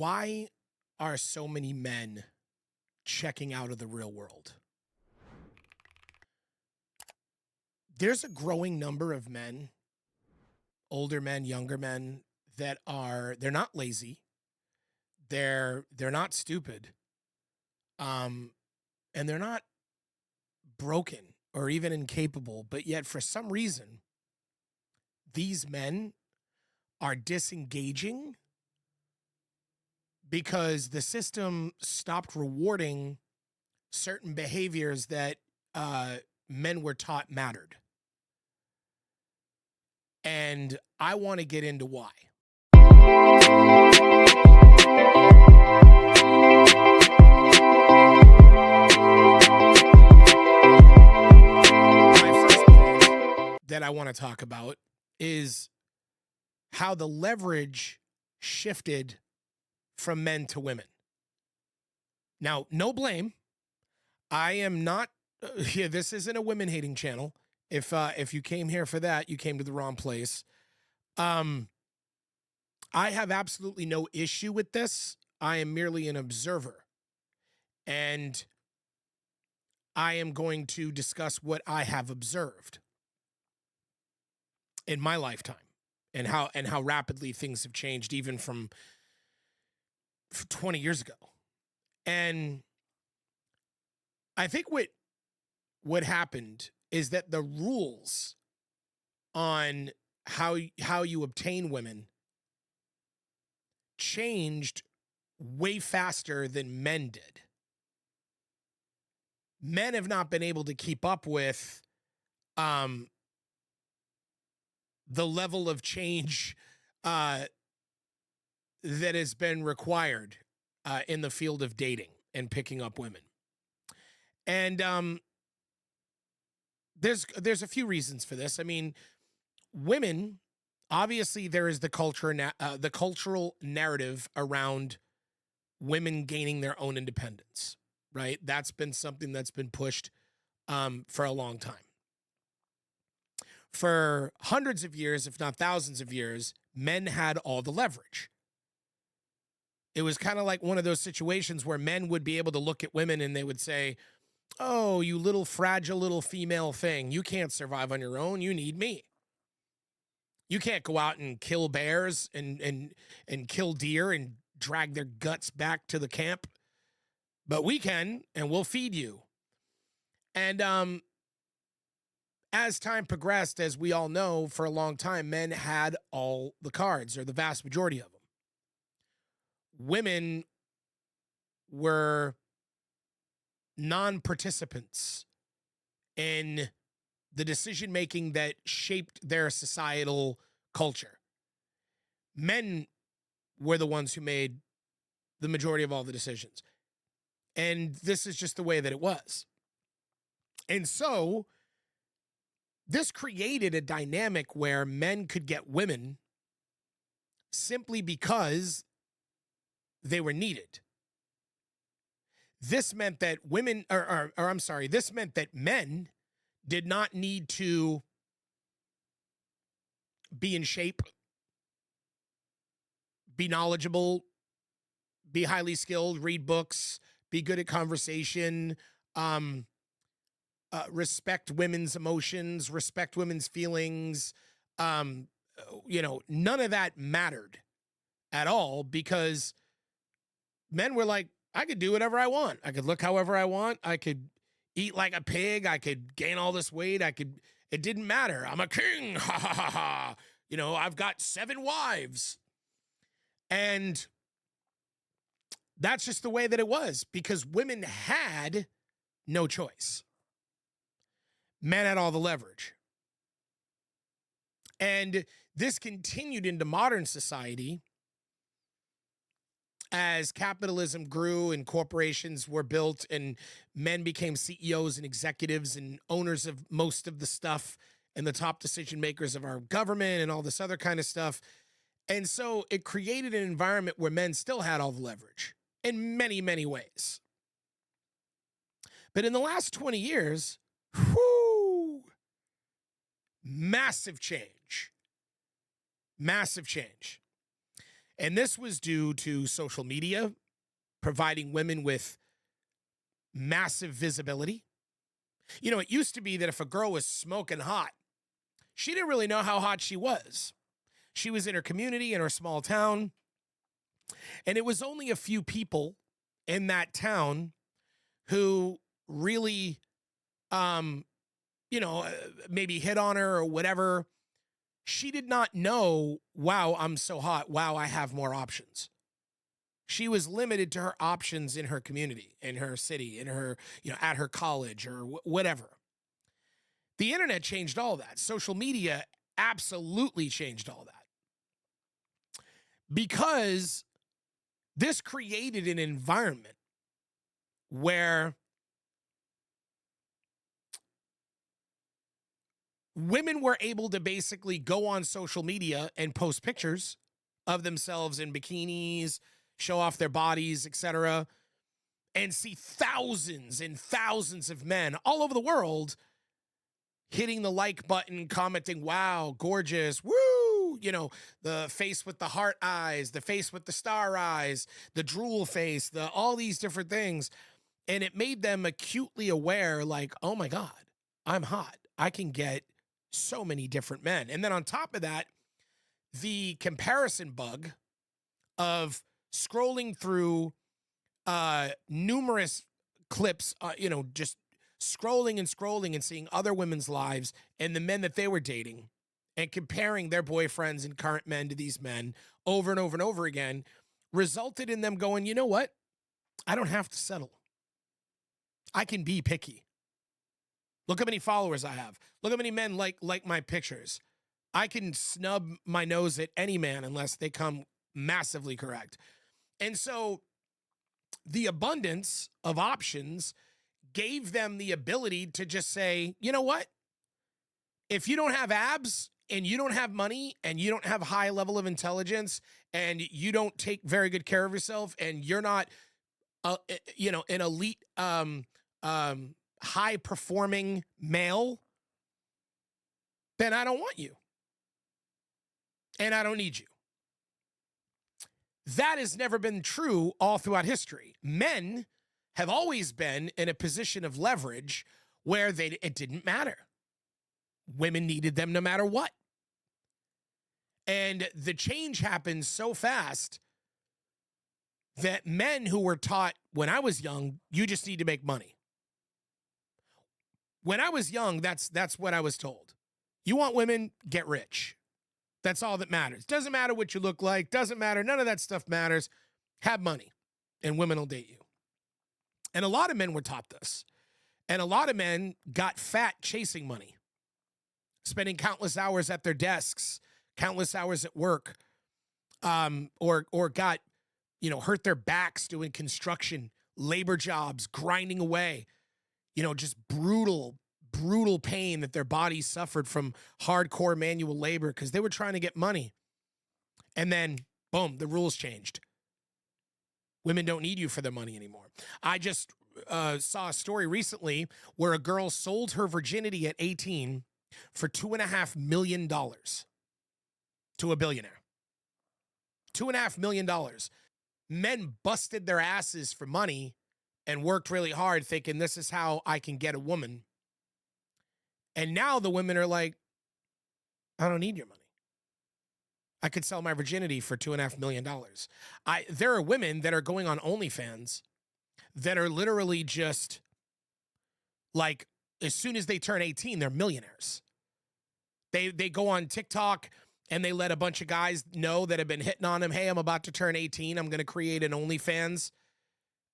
Why are so many men checking out of the real world? There's a growing number of men, older men, younger men, they're not lazy, they're not stupid, um, and they're not broken or even incapable, but yet for some reason, these men are disengaging because the system stopped rewarding certain behaviors that men were taught mattered. And I want to get into why. My first point that I want to talk about is how the leverage shifted from men to women. Now, no blame. I am not. Yeah, this isn't a women hating channel. If you came here for that, you came to the wrong place. I have absolutely no issue with this. I am merely an observer, and I am going to discuss what I have observed in my lifetime, and how rapidly things have changed, even from 20 years ago. And I think what happened is that the rules on how you obtain women changed way faster than men did. Men have not been able to keep up with the level of change that has been required in the field of dating and picking up women. And there's a few reasons for this. I mean, women, obviously, there is the cultural narrative around women gaining their own independence, right? That's been something that's been pushed for a long time. For hundreds of years, if not thousands of years, men had all the leverage. It was kind of like one of those situations where men would be able to look at women and they would say, "Oh, you little fragile little female thing. You can't survive on your own. You need me. You can't go out and kill bears and kill deer and drag their guts back to the camp. But we can, and we'll feed you." And as time progressed, as we all know, for a long time, men had all the cards, or the vast majority of them. Women were non-participants in the decision-making that shaped their societal culture. Men were the ones who made the majority of all the decisions. And this is just the way that it was. And so this created a dynamic where men could get women simply because they were needed. This meant that this meant that men did not need to be in shape, be knowledgeable, be highly skilled, read books, be good at conversation, respect women's emotions, respect women's feelings. None of that mattered at all, because men were like, I could do whatever I want. I could look however I want. I could eat like a pig. I could gain all this weight. It didn't matter. I'm a king. Ha ha ha ha. I've got 7 wives. And that's just the way that it was, because women had no choice. Men had all the leverage. And this continued into modern society as capitalism grew and corporations were built and men became CEOs and executives and owners of most of the stuff and the top decision makers of our government and all this other kind of stuff. And so it created an environment where men still had all the leverage in many, many ways. But in the last 20 years, massive change. Massive change. And this was due to social media providing women with massive visibility. It used to be that if a girl was smoking hot, she didn't really know how hot she was. She was in her community, in her small town, and it was only a few people in that town who really, um, maybe hit on her or whatever. She did not know, wow, I'm so hot. Wow, I have more options. She was limited to her options in her community, in her city, in her, at her college or whatever. The internet changed all that. Social media absolutely changed all that. Because this created an environment where women were able to basically go on social media and post pictures of themselves in bikinis, show off their bodies, etc., and see thousands and thousands of men all over the world hitting the like button, commenting, wow, gorgeous, woo, the face with the heart eyes, the face with the star eyes, the drool face, all these different things. And it made them acutely aware, like, oh my God, I'm hot. I can get so many different men. And then on top of that, the comparison bug of scrolling through numerous clips, just scrolling and scrolling and seeing other women's lives and the men that they were dating and comparing their boyfriends and current men to these men over and over and over again resulted in them going, you know what? I don't have to settle. I can be picky. Look how many followers I have. Look how many men like my pictures. I can snub my nose at any man unless they come massively correct. And so the abundance of options gave them the ability to just say, you know what? If you don't have abs and you don't have money and you don't have a high level of intelligence and you don't take very good care of yourself and you're not, an elite, high performing male, then I don't want you. And I don't need you. That has never been true all throughout history. Men have always been in a position of leverage where it didn't matter. Women needed them no matter what. And the change happened so fast that men who were taught when I was young, you just need to make money. When I was young, that's what I was told. You want women, get rich. That's all that matters. Doesn't matter what you look like. Doesn't matter. None of that stuff matters. Have money and women will date you. And a lot of men were taught this. And a lot of men got fat chasing money, spending countless hours at their desks, countless hours at work, or got, hurt their backs doing construction, labor jobs, grinding away, just brutal pain that their bodies suffered from hardcore manual labor because they were trying to get money. And then, boom, the rules changed. Women don't need you for their money anymore. I just saw a story recently where a girl sold her virginity at 18 for $2.5 million to a billionaire. $2.5 million. Men busted their asses for money and worked really hard thinking this is how I can get a woman. And now the women are like, I don't need your money. I could sell my virginity for $2.5 million. There are women that are going on OnlyFans that are literally just like, as soon as they turn 18, they're millionaires. They go on TikTok and they let a bunch of guys know that have been hitting on them. Hey, I'm about to turn 18. I'm going to create an OnlyFans.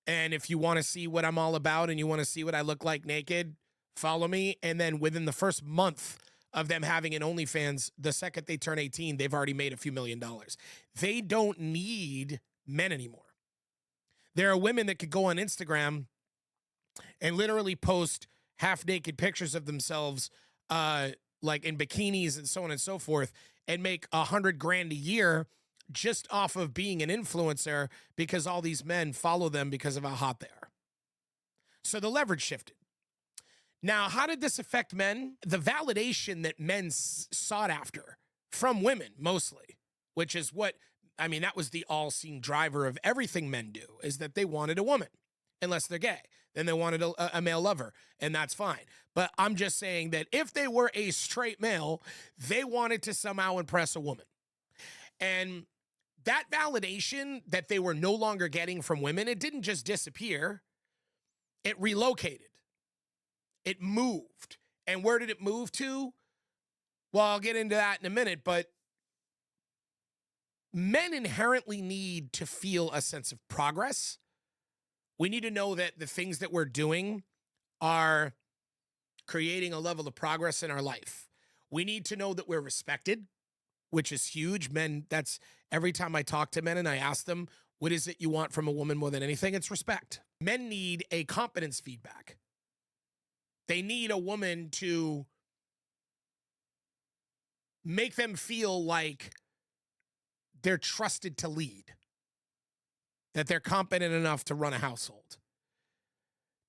And if you want to see what I'm all about and you want to see what I look like naked, follow me. And then within the first month of them having an OnlyFans, the second they turn 18, they've already made a few $1 million. They don't need men anymore. There are women that could go on Instagram and literally post half-naked pictures of themselves, like in bikinis and so on and so forth, and make $100,000 a year just off of being an influencer because all these men follow them because of how hot they are. So the leverage shifted. Now, how did this affect men? The validation that men sought after from women mostly, which is what I mean, that was the all-seen driver of everything men do, is that they wanted a woman, unless they're gay. Then they wanted a male lover, and that's fine. But I'm just saying that if they were a straight male, they wanted to somehow impress a woman. And that validation that they were no longer getting from women, it didn't just disappear. It relocated. It moved. And where did it move to? Well, I'll get into that in a minute, but men inherently need to feel a sense of progress. We need to know that the things that we're doing are creating a level of progress in our life. We need to know that we're respected, which is huge. Men, that's every time I talk to men and I ask them, what is it you want from a woman more than anything? It's respect. Men need a competence feedback. They need a woman to make them feel like they're trusted to lead, that they're competent enough to run a household.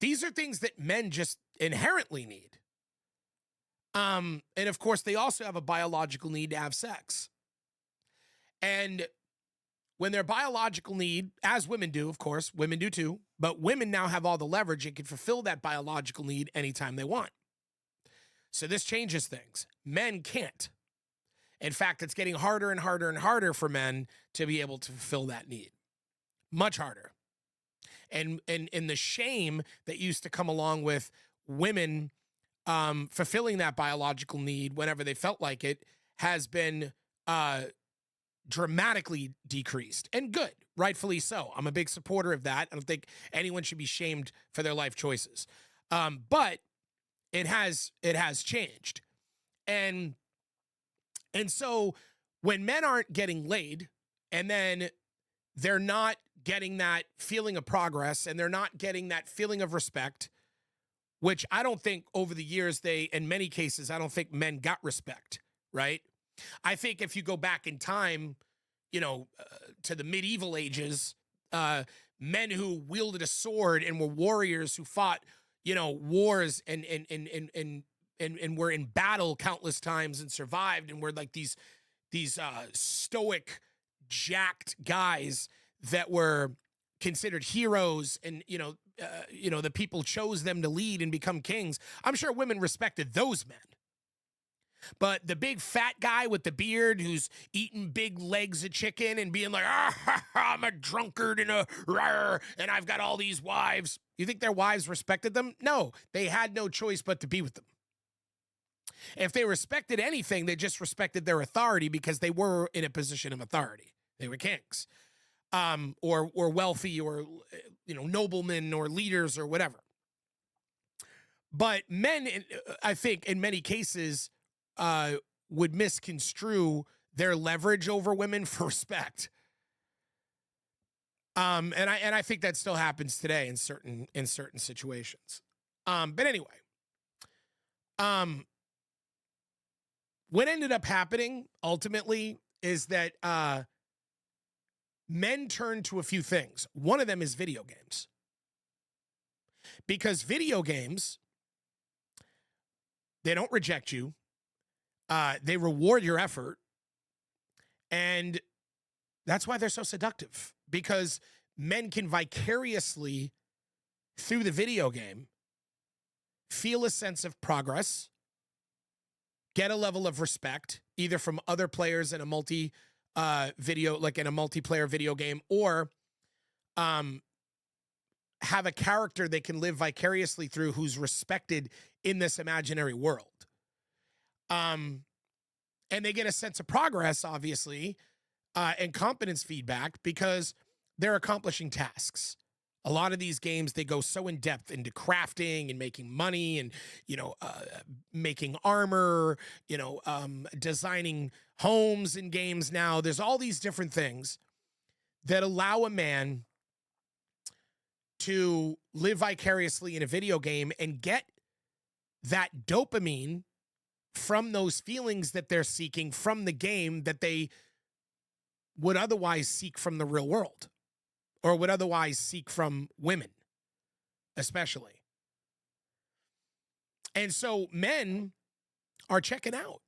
These are things that men just inherently need. And of course, they also have a biological need to have sex. And when their biological need, as women do, of course, women do too, but women now have all the leverage and can fulfill that biological need anytime they want. So this changes things. Men can't. In fact, it's getting harder and harder and harder for men to be able to fulfill that need. Much harder. And the shame that used to come along with women fulfilling that biological need whenever they felt like it has been dramatically decreased. And good, rightfully so. I'm a big supporter of that. I don't think anyone should be shamed for their life choices. But it has changed. And so when men aren't getting laid, and then they're not getting that feeling of progress, and they're not getting that feeling of respect, which I don't think over the years in many cases, I don't think men got respect, right? I think if you go back in time, to the medieval ages, men who wielded a sword and were warriors who fought, wars and were in battle countless times and survived and were like these stoic, jacked guys that were considered heroes, and the people chose them to lead and become kings. I'm sure women respected those men. But the big fat guy with the beard who's eating big legs of chicken and being like, I'm a drunkard and and I've got all these wives. You think their wives respected them? No, they had no choice but to be with them. If they respected anything, they just respected their authority because they were in a position of authority. They were kings, or wealthy, or noblemen, or leaders, or whatever. But men, I think, in many cases, would misconstrue their leverage over women for respect. And I think that still happens today in certain situations. But anyway, what ended up happening ultimately is that men turned to a few things. One of them is video games. Because video games, they don't reject you. They reward your effort. And that's why they're so seductive. Because men can vicariously, through the video game, feel a sense of progress, get a level of respect, either from other players in a multiplayer video game, or have a character they can live vicariously through who's respected in this imaginary world. And they get a sense of progress, obviously, and competence feedback because they're accomplishing tasks. A lot of these games, they go so in depth into crafting and making money and, making armor, designing homes in games now. There's all these different things that allow a man to live vicariously in a video game and get that dopamine from those feelings that they're seeking from the game that they would otherwise seek from the real world, or would otherwise seek from women, especially. And so men are checking out.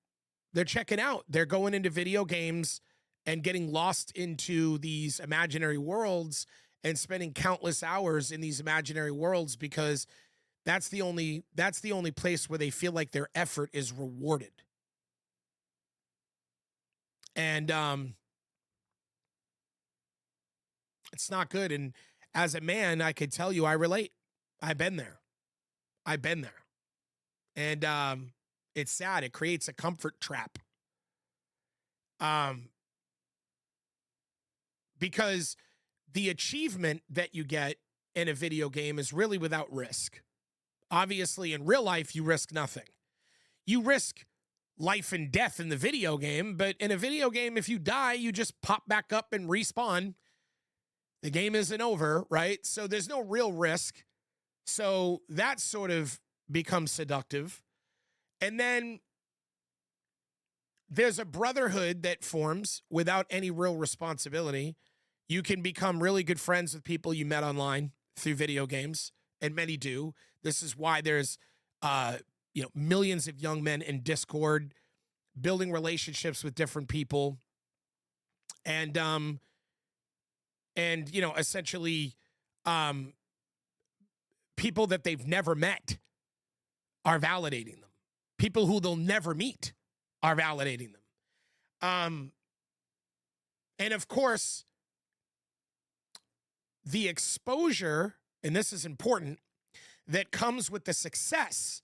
They're checking out. They're going into video games and getting lost into these imaginary worlds and spending countless hours in these imaginary worlds because that's the only place where they feel like their effort is rewarded. And it's not good. And as a man, I could tell you I relate. I've been there. I've been there. And it's sad. It creates a comfort trap. Because the achievement that you get in a video game is really without risk. Obviously, in real life, you risk nothing. You risk life and death in the video game, but in a video game, if you die, you just pop back up and respawn. The game isn't over, right? So there's no real risk. So that sort of becomes seductive. And then there's a brotherhood that forms without any real responsibility. You can become really good friends with people you met online through video games, and many do. This is why there's millions of young men in Discord building relationships with different people, and essentially people that they've never met are validating them. People who they'll never meet are validating them. And of course, the exposure, and this is important, that comes with the success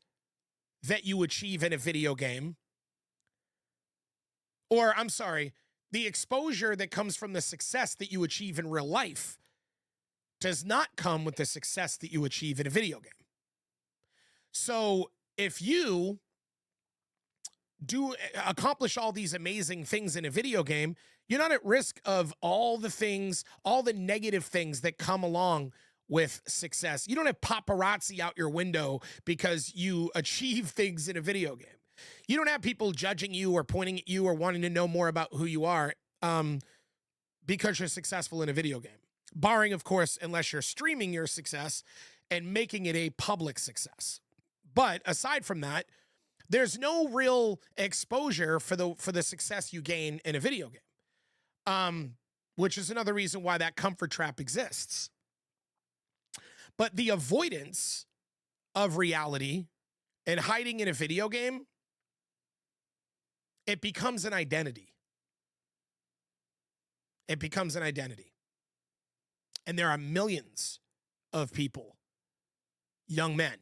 that you achieve in a video game, or I'm sorry, the exposure that comes from the success that you achieve in real life does not come with the success that you achieve in a video game. So if you do accomplish all these amazing things in a video game, you're not at risk of all the things, all the negative things that come along with success. You don't have paparazzi out your window because you achieve things in a video game. You don't have people judging you or pointing at you or wanting to know more about who you are because you're successful in a video game. Barring, of course, unless you're streaming your success and making it a public success. But aside from that, there's no real exposure for the success you gain in a video game, which is another reason why that comfort trap exists. But the avoidance of reality and hiding in a video game, it becomes an identity. It becomes an identity. And there are millions of people, young men,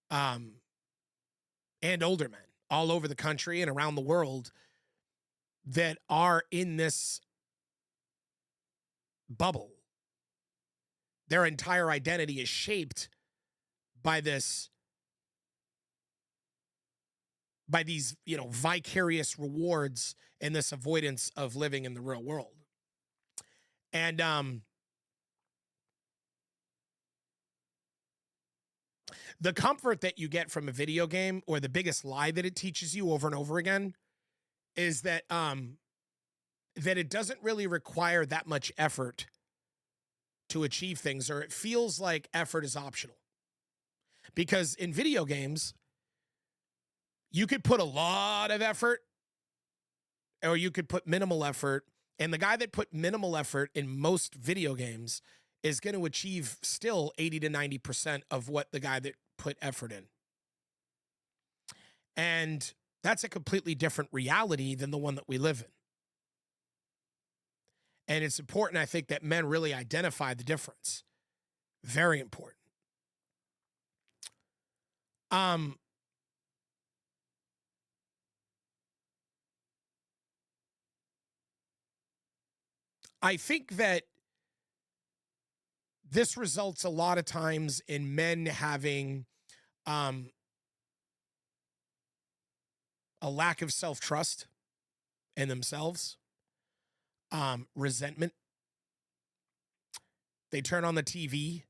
and older men all over the country and around the world that are in this bubble. Their entire identity is shaped by these, vicarious rewards and this avoidance of living in the real world. And the comfort that you get from a video game, or the biggest lie that it teaches you over and over again, is that that it doesn't really require that much effort to achieve things, or it feels like effort is optional. Because in video games, you could put a lot of effort or you could put minimal effort, and the guy that put minimal effort in most video games is going to achieve still 80 to 90% of what the guy that put effort in. And that's a completely different reality than the one that we live in. And it's important, I think, that men really identify the difference. Very important. I think that this results a lot of times in men having a lack of self-trust in themselves, resentment. They turn on the TV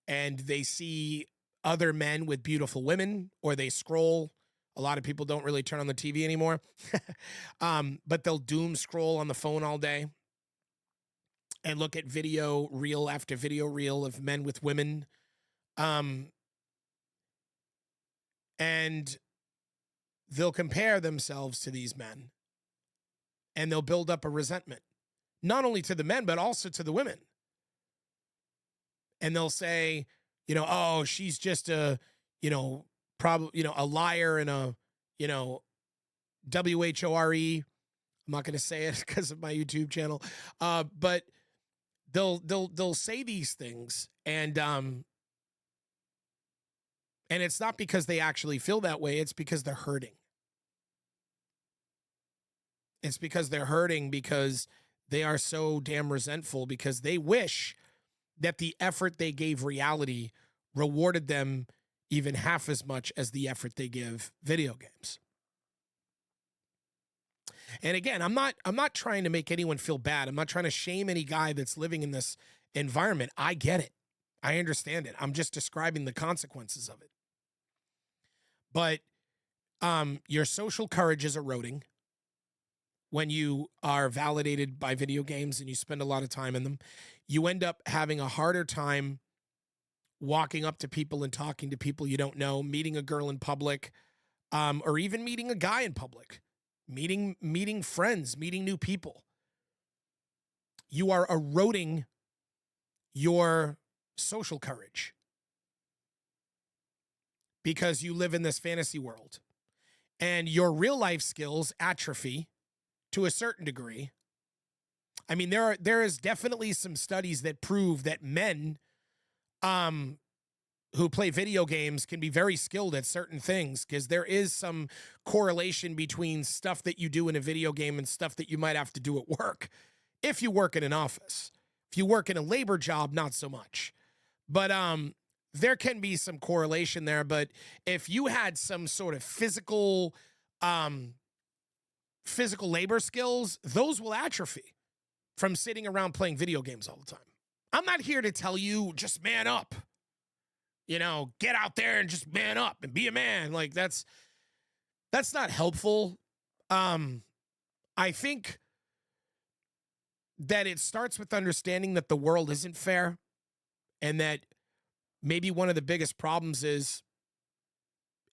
and they see other men with beautiful women, or they scroll. A lot of people don't really turn on the TV anymore, but they'll doom scroll on the phone all day and look at video reel after video reel of men with women. And they'll compare themselves to these men. and they'll build up a resentment, not only to the men, but also to the women. And they'll say, oh, she's just a, probably, a liar and a, WHORE. I'm not going to say it because of my YouTube channel. But they'll say these things, and it's not because they actually feel that way. It's because they're hurting. It's because they're hurting because they are so damn resentful, because they wish that the effort they gave reality rewarded them even half as much as the effort they give video games. And again, I'm not trying to make anyone feel bad. I'm not trying to shame any guy that's living in this environment. I get it. I understand it. I'm just describing the consequences of it. But your social courage is eroding when you are validated by video games and you spend a lot of time in them. You end up having a harder time walking up to people and talking to people you don't know, meeting a girl in public, or even meeting a guy in public, meeting friends, meeting new people. You are eroding your social courage because you live in this fantasy world, and your real life skills atrophy to a certain degree. I mean, there is definitely some studies that prove that men who play video games can be very skilled at certain things, because there is some correlation between stuff that you do in a video game and stuff that you might have to do at work. If you work in an office, if you work in a labor job, not so much. But there can be some correlation there. But if you had some sort of physical labor skills, those will atrophy from sitting around playing video games all the time. I'm not here to tell you just man up. Get out there and just man up and be a man. Like, that's not helpful. I think that it starts with understanding that the world isn't fair, and that maybe one of the biggest problems is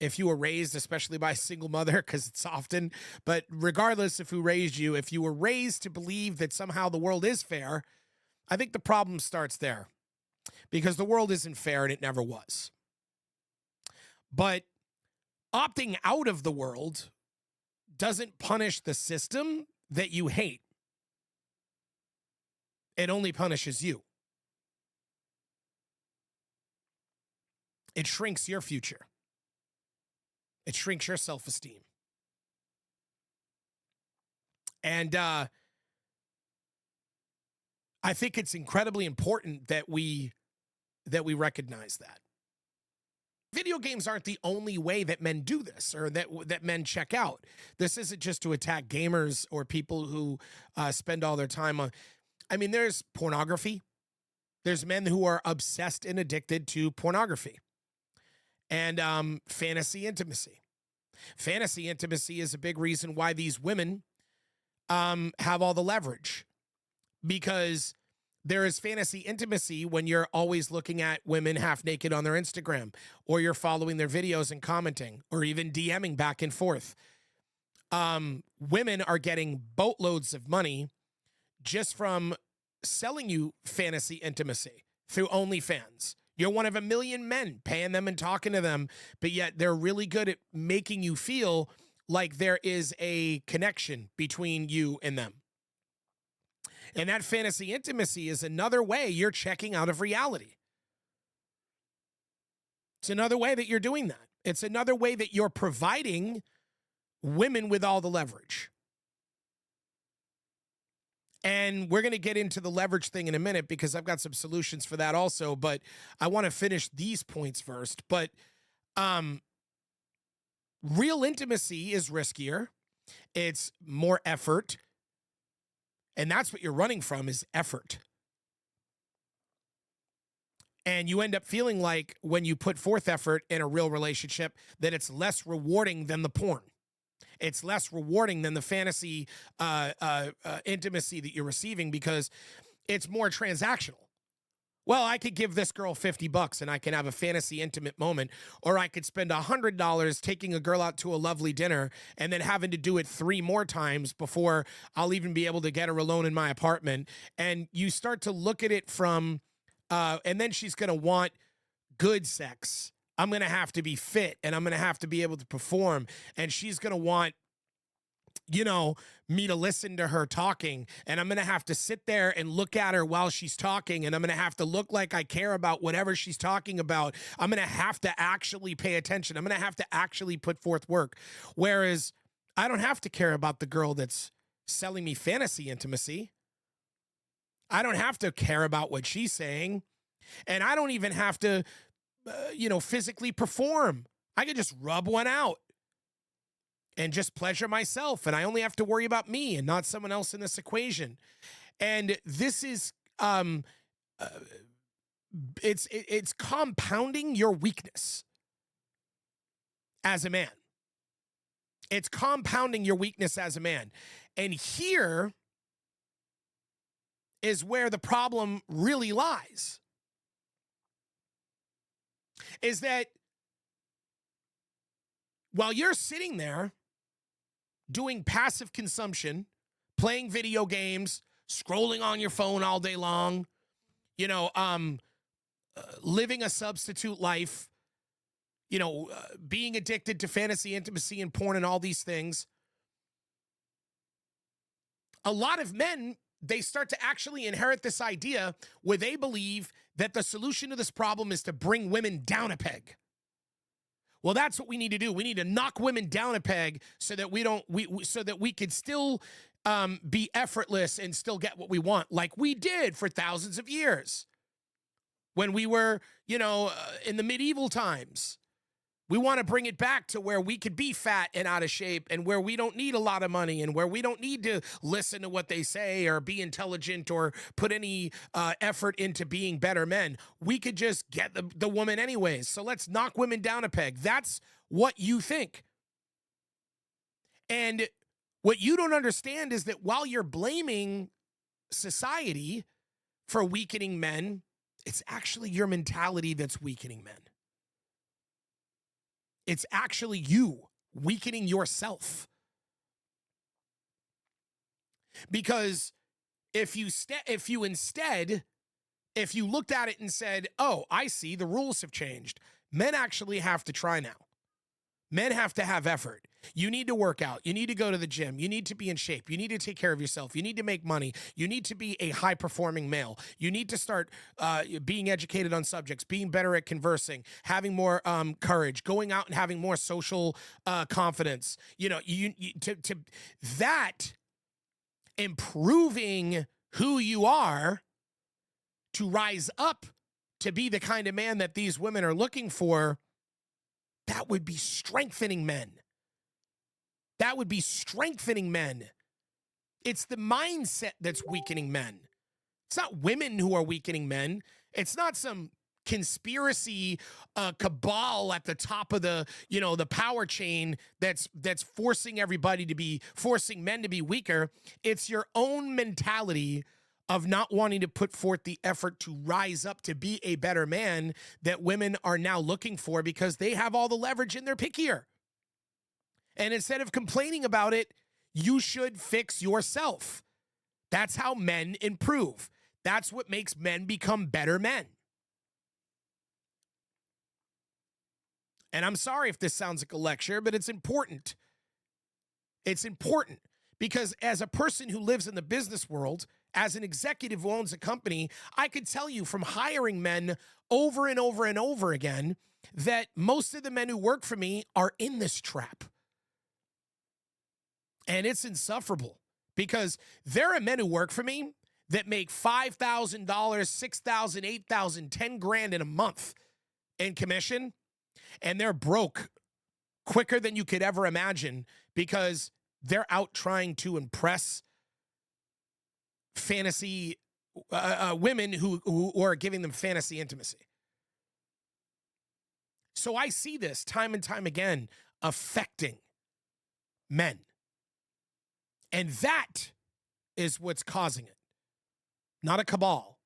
if you were raised, especially by a single mother, because it's often, but regardless of who raised you, if you were raised to believe that somehow the world is fair, I think the problem starts there, because the world isn't fair and it never was. But opting out of the world doesn't punish the system that you hate. It only punishes you. It shrinks your future. It shrinks your self-esteem. And I think it's incredibly important that we recognize that. Video games aren't the only way that men do this, or that men check out. This isn't just to attack gamers or people who spend all their time on. I mean, there's pornography. There's men who are obsessed and addicted to pornography. And fantasy intimacy. Fantasy intimacy is a big reason why these women have all the leverage, because there is fantasy intimacy when you're always looking at women half naked on their Instagram, or you're following their videos and commenting, or even DMing back and forth. Women are getting boatloads of money just from selling you fantasy intimacy through OnlyFans. You're one of a million men paying them and talking to them, but yet they're really good at making you feel like there is a connection between you and them. And that fantasy intimacy is another way you're checking out of reality. It's another way that you're doing that. It's another way that you're providing women with all the leverage. And we're going to get into the leverage thing in a minute, because I've got some solutions for that also. But I want to finish these points first. But real intimacy is riskier. It's more effort. And that's what you're running from, is effort. And you end up feeling like when you put forth effort in a real relationship, that it's less rewarding than the porn. It's less rewarding than the fantasy intimacy that you're receiving, because it's more transactional. Well, I could give this girl $50 and I can have a fantasy intimate moment, or I could spend $100 taking a girl out to a lovely dinner and then having to do it 3 more times before I'll even be able to get her alone in my apartment. And you start to look at it from, and then she's going to want good sex. I'm going to have to be fit and I'm going to have to be able to perform. And she's going to want, me to listen to her talking, and I'm going to have to sit there and look at her while she's talking, and I'm going to have to look like I care about whatever she's talking about. I'm going to have to actually pay attention. I'm going to have to actually put forth work. Whereas I don't have to care about the girl that's selling me fantasy intimacy. I don't have to care about what she's saying, and I don't even have to, physically perform. I can just rub one out and just pleasure myself, and I only have to worry about me and not someone else in this equation. And this is it's compounding your weakness as a man. It's compounding your weakness as a man. And here is where the problem really lies. Is that while you're sitting there doing passive consumption, playing video games, scrolling on your phone all day long, living a substitute life, being addicted to fantasy intimacy and porn and all these things, a lot of men, they start to actually inherit this idea where they believe that the solution to this problem is to bring women down a peg. Well, that's what we need to do. We need to knock women down a peg so that we could still be effortless and still get what we want, like we did for thousands of years when we were, in the medieval times. We want to bring it back to where we could be fat and out of shape, and where we don't need a lot of money, and where we don't need to listen to what they say or be intelligent or put any effort into being better men. We could just get the woman anyways. So let's knock women down a peg. That's what you think. And what you don't understand is that while you're blaming society for weakening men, it's actually your mentality that's weakening men. It's actually you weakening yourself. Because if you looked at it and said, "Oh, I see, the rules have changed. Men actually have to try now. Men have to have effort. You need to work out. You need to go to the gym. You need to be in shape. You need to take care of yourself. You need to make money. You need to be a high-performing male. You need to start being educated on subjects, being better at conversing, having more courage, going out and having more social confidence. That improving who you are to rise up to be the kind of man that these women are looking for. That would be strengthening men. That would be strengthening men. It's the mindset that's weakening men. It's not women who are weakening men. It's not some conspiracy cabal at the top of the power chain that's forcing men to be weaker. It's your own mentality of not wanting to put forth the effort to rise up to be a better man that women are now looking for, because they have all the leverage and they're pickier. And instead of complaining about it, you should fix yourself. That's how men improve. That's what makes men become better men. And I'm sorry if this sounds like a lecture, but it's important. It's important because as a person who lives in the business world, as an executive who owns a company, I could tell you from hiring men over and over and over again that most of the men who work for me are in this trap. And it's insufferable because there are men who work for me that make $5,000, $6,000, $8,000, $10,000 in a month in commission, and they're broke quicker than you could ever imagine because they're out trying to impress fantasy women who are giving them fantasy intimacy. So I see this time and time again affecting men. And that is what's causing it, not a cabal.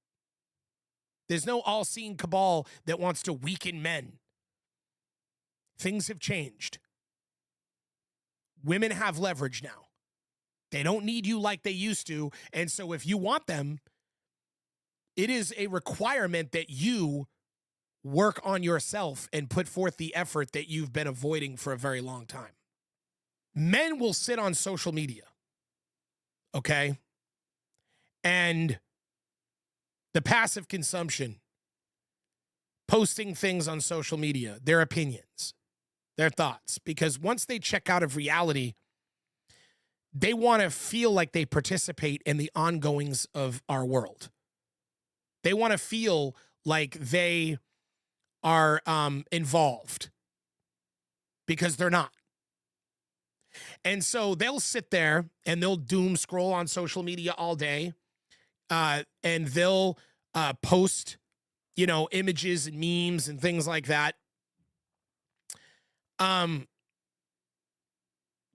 There's no all-seeing cabal that wants to weaken men. Things have changed. Women have leverage now. They don't need you like they used to. And so if you want them, it is a requirement that you work on yourself and put forth the effort that you've been avoiding for a very long time. Men will sit on social media, okay? And the passive consumption, posting things on social media, their opinions, their thoughts, because once they check out of reality, they want to feel like they participate in the ongoings of our world. They want to feel like they are involved, because they're not. And so they'll sit there and they'll doom scroll on social media all day, and they'll post, images and memes and things like that. But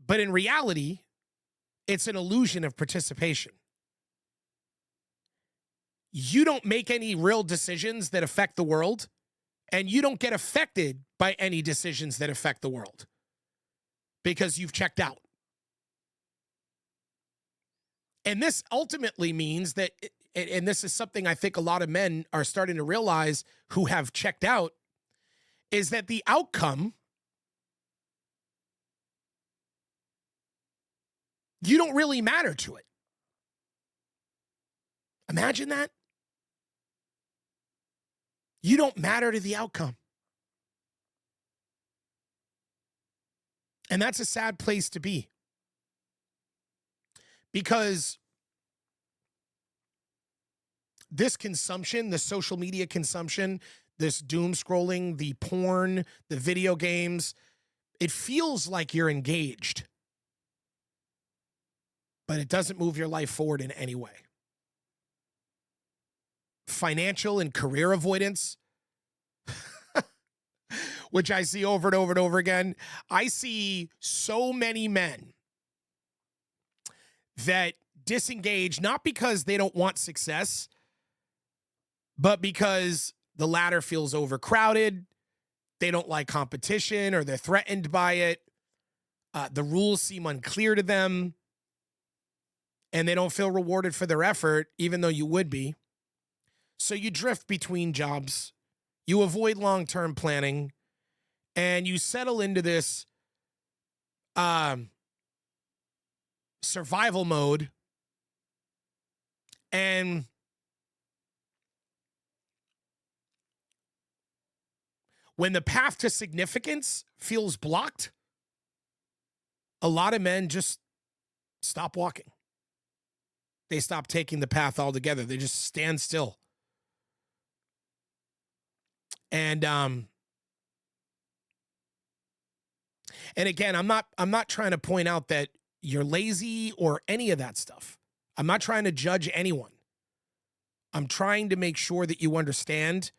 in reality, it's an illusion of participation. You don't make any real decisions that affect the world, and you don't get affected by any decisions that affect the world because you've checked out. And this ultimately means that, and this is something I think a lot of men are starting to realize who have checked out, is that the outcome, you don't really matter to it. Imagine that. You don't matter to the outcome. And that's a sad place to be. Because this consumption, the social media consumption, this doom scrolling, the porn, the video games, it feels like you're engaged, but it doesn't move your life forward in any way. Financial and career avoidance, which I see over and over and over again. I see so many men that disengage, not because they don't want success, but because the ladder feels overcrowded, they don't like competition, or they're threatened by it. The rules seem unclear to them, and they don't feel rewarded for their effort, even though you would be. So you drift between jobs, you avoid long-term planning, and you settle into this survival mode. And when the path to significance feels blocked, a lot of men just stop walking. They stop taking the path altogether. They just stand still. And again, I'm not trying to point out that you're lazy or any of that stuff. I'm not trying to judge anyone. I'm trying to make sure that you understand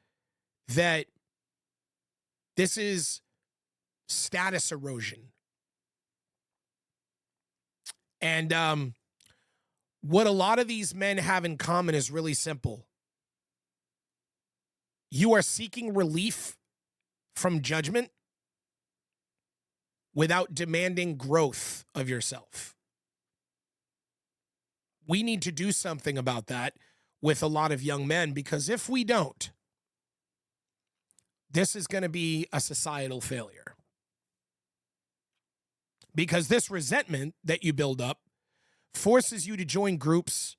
that this is status erosion. And what a lot of these men have in common is really simple. You are seeking relief from judgment without demanding growth of yourself. We need to do something about that with a lot of young men, because if we don't, this is going to be a societal failure. Because this resentment that you build up forces you to join groups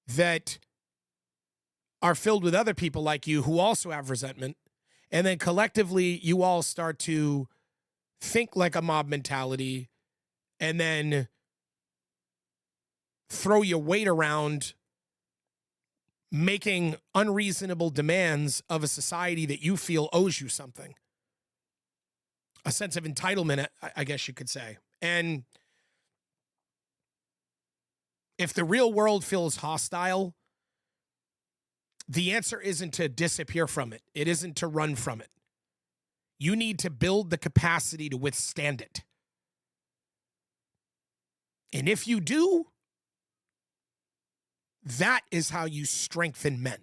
that are filled with other people like you who also have resentment. And then collectively, you all start to think like a mob mentality, and then throw your weight around making unreasonable demands of a society that you feel owes you something. A sense of entitlement, I guess you could say. And if the real world feels hostile, the answer isn't to disappear from it. It isn't to run from it. You need to build the capacity to withstand it. And if you do, that is how you strengthen men.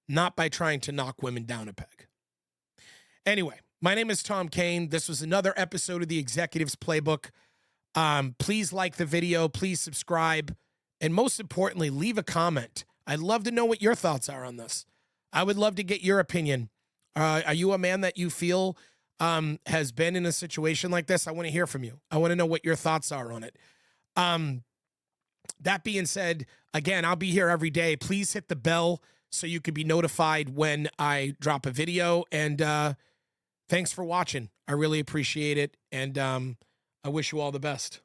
not by trying to knock women down a peg. Anyway, my name is Tom Kane. This was another episode of the Executives Playbook. Please like the video, please subscribe, and most importantly, leave a comment. I'd love to know what your thoughts are on this. I would love to get your opinion. Are you a man that you feel has been in a situation like this? I want to hear from you. I want to know what your thoughts are on it. That being said, again, I'll be here every day. Please hit the bell so you can be notified when I drop a video. And thanks for watching. I really appreciate it. And I wish you all the best.